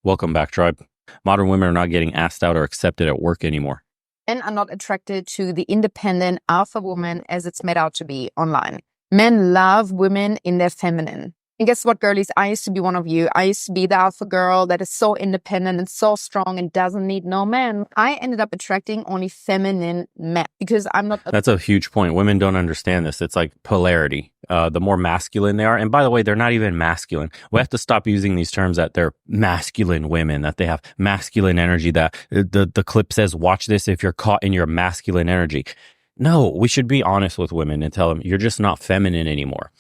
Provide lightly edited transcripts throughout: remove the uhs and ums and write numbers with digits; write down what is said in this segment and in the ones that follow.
Welcome back, tribe. Modern women are not getting asked out or accepted at work anymore. Men are not attracted to the independent alpha woman as it's made out to be online. Men love women in their feminine. And guess what, girlies? I used to be one of you. I used to be the alpha girl that is so independent and so strong and doesn't need no man. I ended up attracting only feminine men because I'm not... That's a huge point. Women don't understand this. It's like polarity. The more masculine they are. And by the way, they're not even masculine. We have to stop using these terms that they're masculine women, that they have masculine energy, that the clip says, watch this if you're caught in your masculine energy. No, we should be honest with women and tell them you're just not feminine anymore.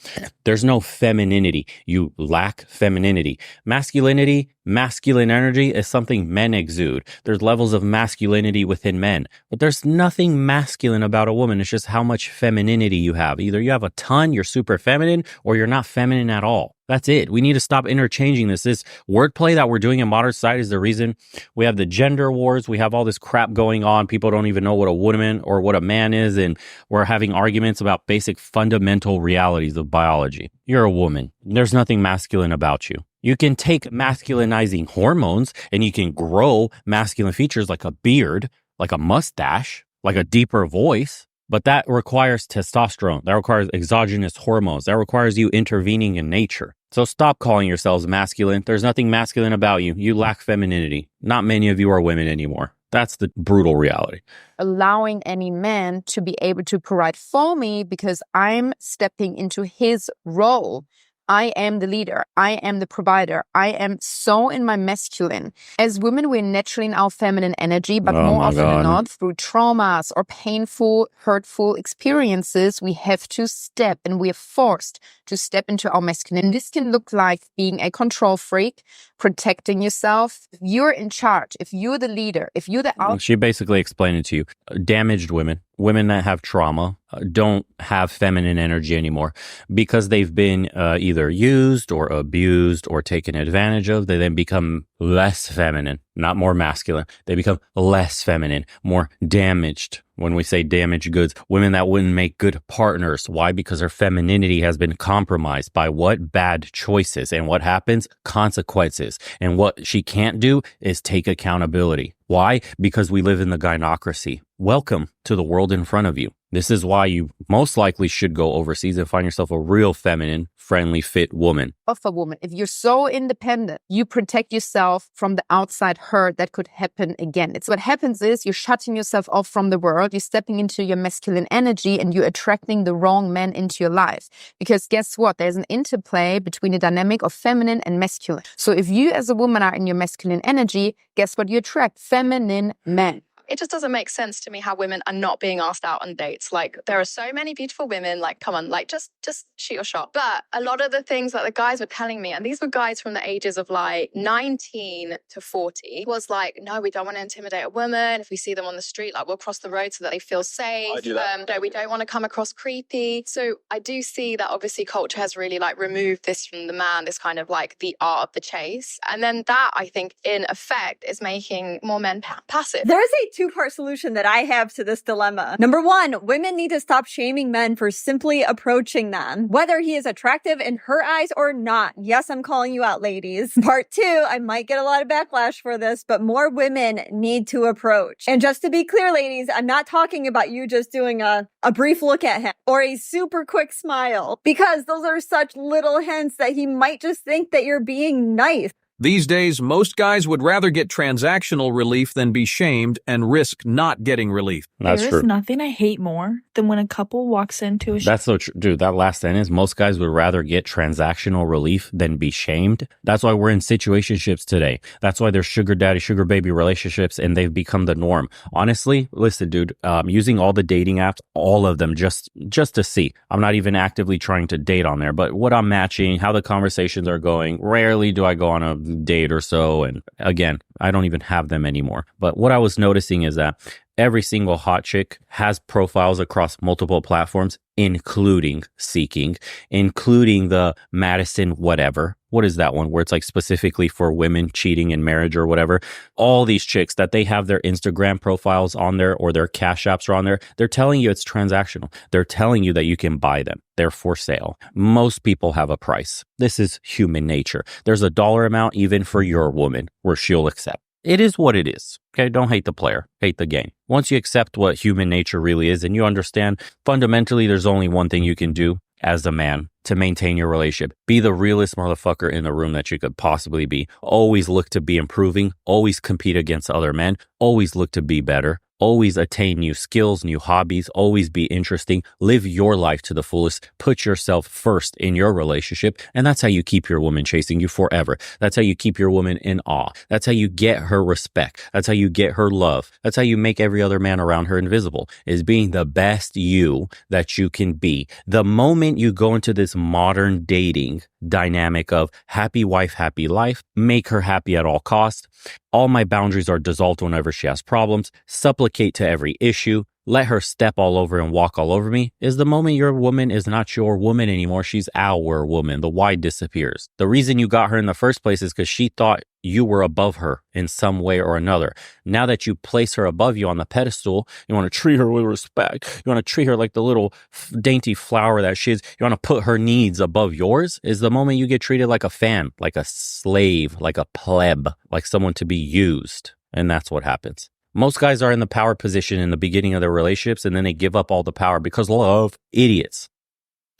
There's no femininity. You lack femininity. Masculinity, masculine energy is something men exude. There's levels of masculinity within men, but there's nothing masculine about a woman. It's just how much femininity you have. Either you have a ton, you're super feminine, or you're not feminine at all. That's it. We need to stop interchanging this. This wordplay that we're doing in modern society is the reason we have the gender wars. We have all this crap going on. People don't even know what a woman or what a man is. And we're having arguments about basic fundamental realities of biology. You're a woman. There's nothing masculine about you. You can take masculinizing hormones and you can grow masculine features like a beard, like a mustache, like a deeper voice. But that requires testosterone. That requires exogenous hormones. That requires you intervening in nature. So stop calling yourselves masculine. There's nothing masculine about you. You lack femininity. Not many of you are women anymore. That's the brutal reality. Allowing any man to be able to provide for me because I'm stepping into his role. I am the leader. I am the provider. I am so in my masculine. As women, we're naturally in our feminine energy, but more often than not, through traumas or painful, hurtful experiences, we have to step and we are forced to step into our masculine. This can look like being a control freak, protecting yourself. If you're in charge, if you're the leader, if you're the alpha. She basically explained it to you. Damaged women, women that have trauma, don't have feminine energy anymore because they've been either used or abused or taken advantage of. They then become less feminine, not more masculine. They become less feminine, more damaged. When we say damaged goods, women that wouldn't make good partners. Why? Because her femininity has been compromised by what? Bad choices. And what happens? Consequences. And what she can't do is take accountability. Why? Because we live in the gynocracy. Welcome to the world in front of you. This is why you most likely should go overseas and find yourself a real feminine, friendly, fit woman. Of a woman. If you're so independent, you protect yourself from the outside hurt that could happen again. It's what happens is you're shutting yourself off from the world. You're stepping into your masculine energy and you're attracting the wrong men into your life. Because guess what? There's an interplay between the dynamic of feminine and masculine. So if you as a woman are in your masculine energy, guess what you attract? Feminine men. It just doesn't make sense to me how women are not being asked out on dates. Like, there are so many beautiful women, like, come on, like, just shoot your shot. But a lot of the things that the guys were telling me, and these were guys from the ages of like 19 to 40, was like, no, we don't want to intimidate a woman. If we see them on the street, like, we'll cross the road so that they feel safe. I do that. No, we don't want to come across creepy. So I do see that obviously culture has really like removed this from the man, this kind of like the art of the chase. And then that, I think, in effect, is making more men passive. There's a two-part solution that I have to this dilemma. Number one, women need to stop shaming men for simply approaching them, whether he is attractive in her eyes or not. Yes, I'm calling you out, ladies. Part two, I might get a lot of backlash for this, but more women need to approach. And just to be clear, ladies, I'm not talking about you just doing a brief look at him or a super quick smile, because those are such little hints that he might just think that you're being nice. These days, most guys would rather get transactional relief than be shamed and risk not getting relief. That's true. There's nothing I hate more than when a couple walks into a... That's so true. Dude, that last sentence, most guys would rather get transactional relief than be shamed. That's why we're in situationships today. That's why there's sugar daddy, sugar baby relationships, and they've become the norm. Honestly, listen, dude, using all the dating apps, all of them, just to see. I'm not even actively trying to date on there, but what I'm matching, how the conversations are going. Rarely do I go on a date or so. And again, I don't even have them anymore. But what I was noticing is that every single hot chick has profiles across multiple platforms, including Seeking, including the Madison whatever. What is that one where it's like specifically for women cheating in marriage or whatever? All these chicks that they have their Instagram profiles on there or their Cash Apps are on there, they're telling you it's transactional. They're telling you that you can buy them. They're for sale. Most people have a price. This is human nature. There's a dollar amount even for your woman where she'll accept. It is what it is. Okay, don't hate the player, hate the game. Once you accept what human nature really is and you understand fundamentally there's only one thing you can do as a man to maintain your relationship. Be the realest motherfucker in the room that you could possibly be. Always look to be improving, always compete against other men, always look to be better. Always attain new skills, new hobbies, always be interesting, live your life to the fullest, put yourself first in your relationship. And that's how you keep your woman chasing you forever. That's how you keep your woman in awe. That's how you get her respect. That's how you get her love. That's how you make every other man around her invisible, is being the best you that you can be. The moment you go into this modern dating dynamic of happy wife, happy life, make her happy at all costs. All my boundaries are dissolved whenever she has problems. Supplicate to every issue. Let her step all over and walk all over me. Is the moment your woman is not your woman anymore. She's our woman. The why disappears. The reason you got her in the first place is because she thought you were above her in some way or another. Now that you place her above you on the pedestal, you want to treat her with respect. You want to treat her like the little dainty flower that she is. You want to put her needs above yours. Is the moment you get treated like a fan, like a slave, like a pleb, like someone to be used. And that's what happens. Most guys are in the power position in the beginning of their relationships and then they give up all the power because love. Idiots.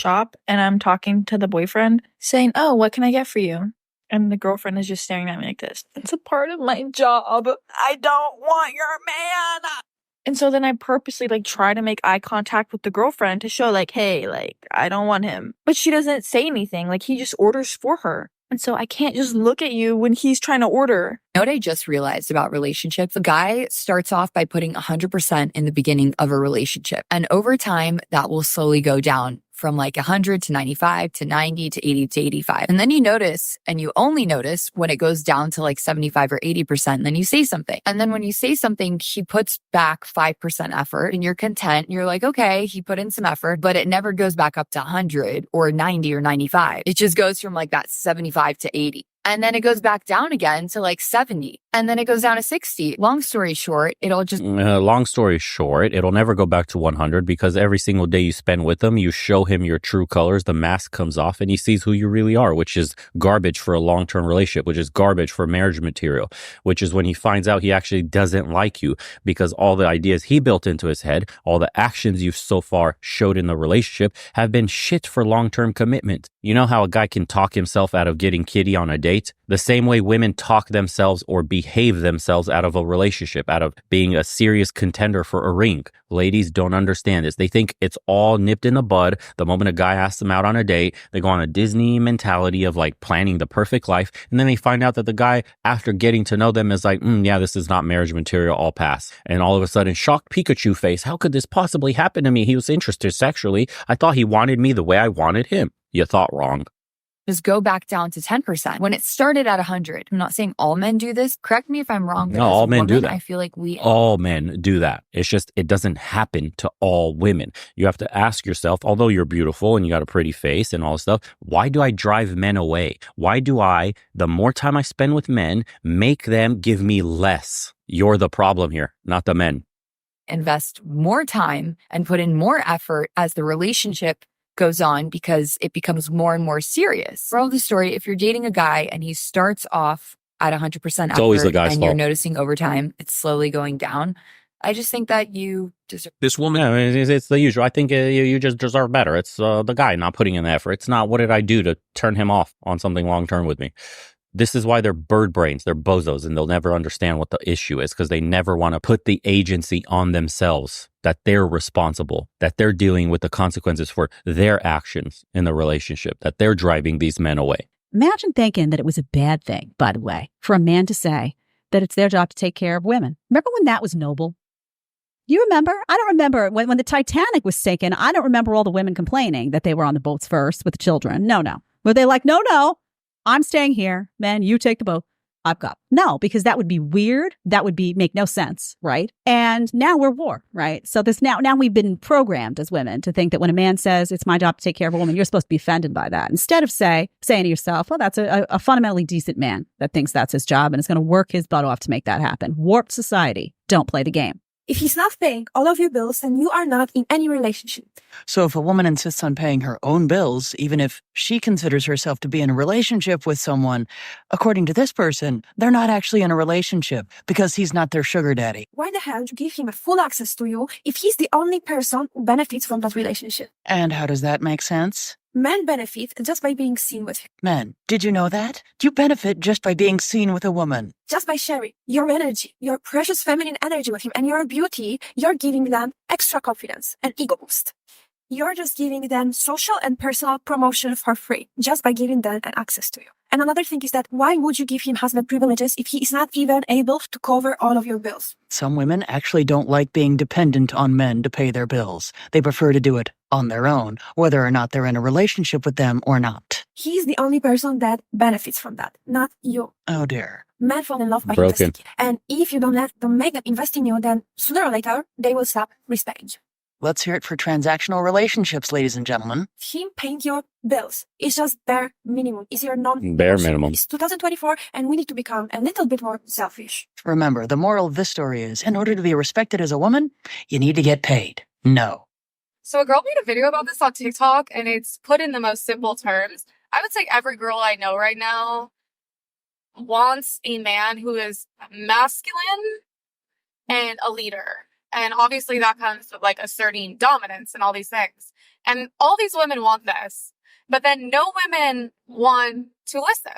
Shop and I'm talking to the boyfriend saying, "Oh, what can I get for you?" And the girlfriend is just staring at me like this. "It's a part of my job. I don't want your man." And so then I purposely try to make eye contact with the girlfriend to show hey, I don't want him. But she doesn't say anything. He just orders for her. And so I can't just look at you when he's trying to order. You know what I just realized about relationships? A guy starts off by putting 100% in the beginning of a relationship. And over time, that will slowly go down from 100 to 95 to 90 to 80 to 85. And then you notice, and you only notice when it goes down to 75 or 80%, and then you say something. And then when you say something, he puts back 5% effort and you're content. You're like, okay, he put in some effort, but it never goes back up to 100 or 90 or 95. It just goes from that 75 to 80. And then it goes back down again to 70. And then it goes down to 60. Long story short, it'll never go back to 100 because every single day you spend with him, you show him your true colors. The mask comes off and he sees who you really are, which is garbage for a long-term relationship, which is garbage for marriage material, which is when he finds out he actually doesn't like you because all the ideas he built into his head, all the actions you've so far showed in the relationship have been shit for long-term commitment. You know how a guy can talk himself out of getting kitty on a date? The same way women talk themselves or behave themselves out of a relationship, out of being a serious contender for a ring. Ladies don't understand this. They think it's all nipped in the bud. The moment a guy asks them out on a date, they go on a Disney mentality of planning the perfect life. And then they find out that the guy, after getting to know them, is yeah, this is not marriage material. I'll pass. And all of a sudden, shocked Pikachu face. How could this possibly happen to me? He was interested sexually. I thought he wanted me the way I wanted him. You thought wrong. Just go back down to 10%. When it started at 100, I'm not saying all men do this. Correct me if I'm wrong. No, all men do that. I feel like all men do that. It's just, it doesn't happen to all women. You have to ask yourself, although you're beautiful and you got a pretty face and all this stuff, why do I drive men away? Why do I, the more time I spend with men, make them give me less? You're the problem here, not the men. Invest more time and put in more effort as the relationship goes on because it becomes more and more serious. Moral of the story, if you're dating a guy and he starts off at 100% effort it's always the guy's and fault. You're noticing over time it's slowly going down, I just think that you deserve... This woman... Yeah, it's the usual. I think you just deserve better. It's the guy not putting in the effort. It's not what did I do to turn him off on something long-term with me. This is why they're bird brains, they're bozos, and they'll never understand what the issue is because they never want to put the agency on themselves, that they're responsible, that they're dealing with the consequences for their actions in the relationship, that they're driving these men away. Imagine thinking that it was a bad thing, by the way, for a man to say that it's their job to take care of women. Remember when that was noble? You remember? I don't remember when the Titanic was sinking. I don't remember all the women complaining that they were on the boats first with the children. No. Were they like, no, I'm staying here. Man, you take the boat. I've got. No, because that would be weird. That would make no sense, right? And now we're war, right? So this now we've been programmed as women to think that when a man says it's my job to take care of a woman, you're supposed to be offended by that. Instead of saying to yourself, well, that's a fundamentally decent man that thinks that's his job and is going to work his butt off to make that happen. Warped society. Don't play the game. If he's not paying all of your bills, then you are not in any relationship. So if a woman insists on paying her own bills, even if she considers herself to be in a relationship with someone, according to this person, they're not actually in a relationship because he's not their sugar daddy. Why the hell would you give him a full access to you if he's the only person who benefits from that relationship? And how does that make sense? Men benefit just by being seen with him. Men, did you know that? You benefit just by being seen with a woman. Just by sharing your energy, your precious feminine energy with him and your beauty, you're giving them extra confidence and ego boost. You're just giving them social and personal promotion for free, just by giving them an access to you. And another thing is that why would you give him husband privileges if he is not even able to cover all of your bills? Some women actually don't like being dependent on men to pay their bills. They prefer to do it on their own, whether or not they're in a relationship with them or not. He's the only person that benefits from that, not you. Oh dear. Men fall in love by Broken. investing. And if you don't make them invest in you, then sooner or later, they will stop respecting you. Let's hear it for transactional relationships, ladies and gentlemen. Him paying your bills is just bare minimum. Is your Bare minimum. It's 2024 and we need to become a little bit more selfish. Remember, the moral of this story is, in order to be respected as a woman, you need to get paid. No. So a girl made a video about this on TikTok, and it's put in the most simple terms. I would say every girl I know right now wants a man who is masculine and a leader. And obviously that comes with like asserting dominance and all these things. And all these women want this, but then no women want to listen.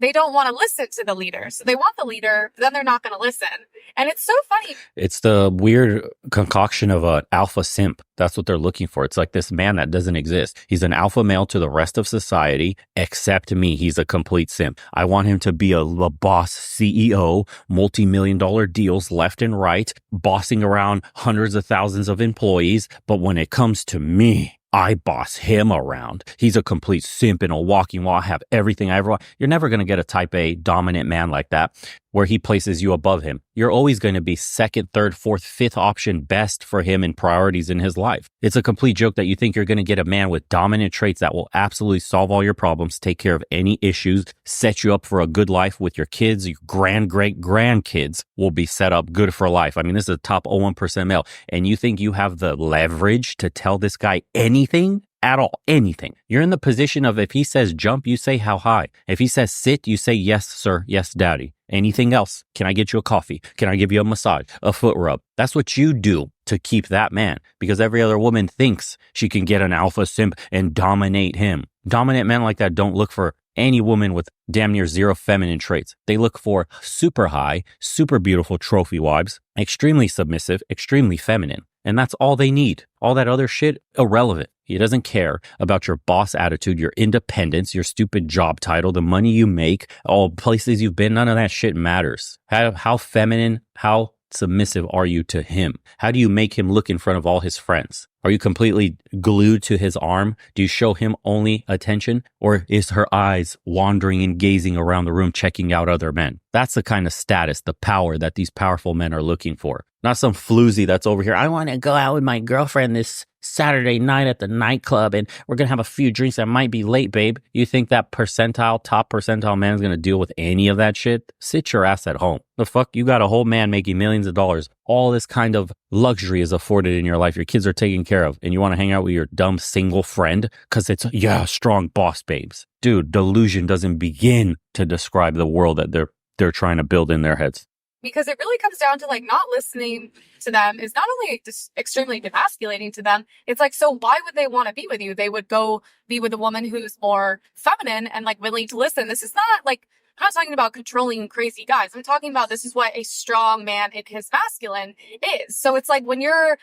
They don't want to listen to the leader. So they want the leader, but then they're not going to listen. And it's so funny. It's the weird concoction of an alpha simp. That's what they're looking for. It's like this man that doesn't exist. He's an alpha male to the rest of society, except me. He's a complete simp. I want him to be a boss CEO, multi-million-dollar deals left and right, bossing around hundreds of thousands of employees. But when it comes to me, I boss him around. He's a complete simp and a walking wall. I have everything I ever want. You're never going to get a type A dominant man like that where he places you above him. You're always going to be second, third, fourth, fifth option best for him in priorities in his life. It's a complete joke that you think you're going to get a man with dominant traits that will absolutely solve all your problems, take care of any issues, set you up for a good life with your kids. Your great-grandkids will be set up good for life. I mean, this is a top 0.1% male. And you think you have the leverage to tell this guy anything? At all, anything. You're in the position of if he says jump, you say how high. If he says sit, you say yes, sir, yes, daddy. Anything else? Can I get you a coffee? Can I give you a massage, a foot rub? That's what you do to keep that man, because every other woman thinks she can get an alpha simp and dominate him. Dominant men like that don't look for any woman with damn near zero feminine traits. They look for super high, super beautiful trophy wives, extremely submissive, extremely feminine. And that's all they need. All that other shit, irrelevant. He doesn't care about your boss attitude, your independence, your stupid job title, the money you make, all places you've been. None of that shit matters. How feminine, how submissive are you to him? How do you make him look in front of all his friends? Are you completely glued to his arm? Do you show him only attention? Or is her eyes wandering and gazing around the room, checking out other men? That's the kind of status, the power that these powerful men are looking for. Not some floozy that's over here. I want to go out with my girlfriend this Saturday night at the nightclub and we're going to have a few drinks. I might be late, babe. You think that top percentile man is going to deal with any of that shit? Sit your ass at home. The fuck? You got a whole man making millions of dollars. All this kind of luxury is afforded in your life. Your kids are taken care of and you want to hang out with your dumb single friend because it's, strong boss babes. Dude, delusion doesn't begin to describe the world that they're trying to build in their heads. Because it really comes down to like not listening to them is not only just extremely demasculating to them. It's like, so why would they want to be with you? They would go be with a woman who's more feminine and like willing to listen. This is not like, I'm not talking about controlling crazy guys. I'm talking about this is what a strong man in his masculine is. So it's like when you're,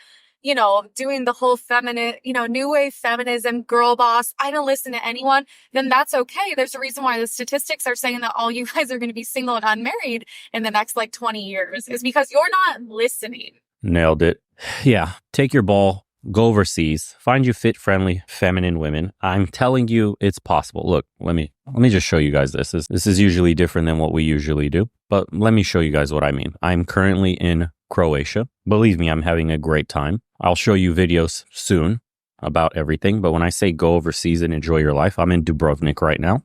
doing the whole feminine, new wave feminism, girl boss, I don't listen to anyone, then that's okay. There's a reason why the statistics are saying that all you guys are going to be single and unmarried in the next 20 years is because you're not listening. Nailed it. Yeah. Take your ball, go overseas, find you fit, friendly, feminine women. I'm telling you, it's possible. Look, let me just show you guys this. This is usually different than what we usually do, but let me show you guys what I mean. I'm currently in Croatia. Believe me, I'm having a great time. I'll show you videos soon about everything, but when I say go overseas and enjoy your life, I'm in Dubrovnik right now.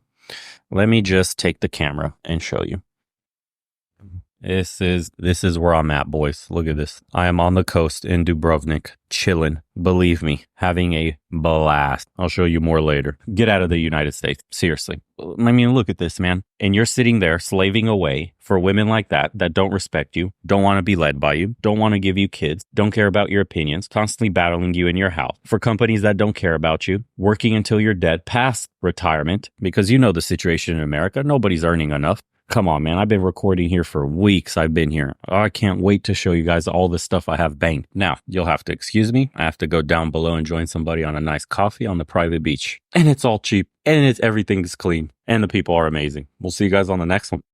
Let me just take the camera and show you. This is where I'm at, boys. Look at this. I am on the coast in Dubrovnik, chilling. Believe me, having a blast. I'll show you more later. Get out of the United States. Seriously. I mean, look at this, man. And you're sitting there slaving away for women like that don't respect you, don't want to be led by you, don't want to give you kids, don't care about your opinions, constantly battling you in your house. For companies that don't care about you, working until you're dead, past retirement, because you know the situation in America. Nobody's earning enough. Come on, man. I've been recording here for weeks. I've been here. I can't wait to show you guys all the stuff I have banked. Now, you'll have to excuse me. I have to go down below and join somebody on a nice coffee on the private beach. And it's all cheap. And everything's clean. And the people are amazing. We'll see you guys on the next one.